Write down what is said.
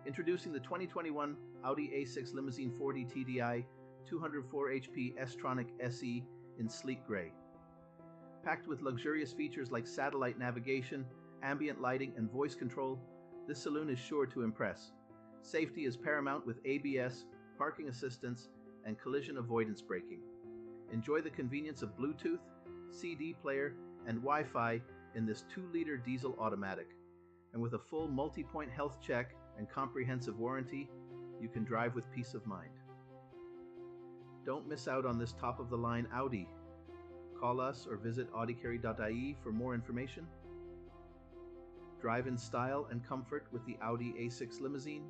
Introducing the 2021 Audi A6 Limousine 4D TDI 204HP S-tronic SE in sleek gray. Packed with luxurious features like satellite navigation, ambient lighting, and voice control, this saloon is sure to impress. Safety is paramount with ABS, parking assistance, and collision avoidance braking. Enjoy the convenience of Bluetooth, CD player, and Wi-Fi in this 2-liter diesel automatic. And with a full multi-point health check and comprehensive warranty, you can drive with peace of mind. Don't miss out on this top-of-the-line Audi. Call us or visit audikerry.ie for more information. Drive in style and comfort with the Audi A6 Limousine.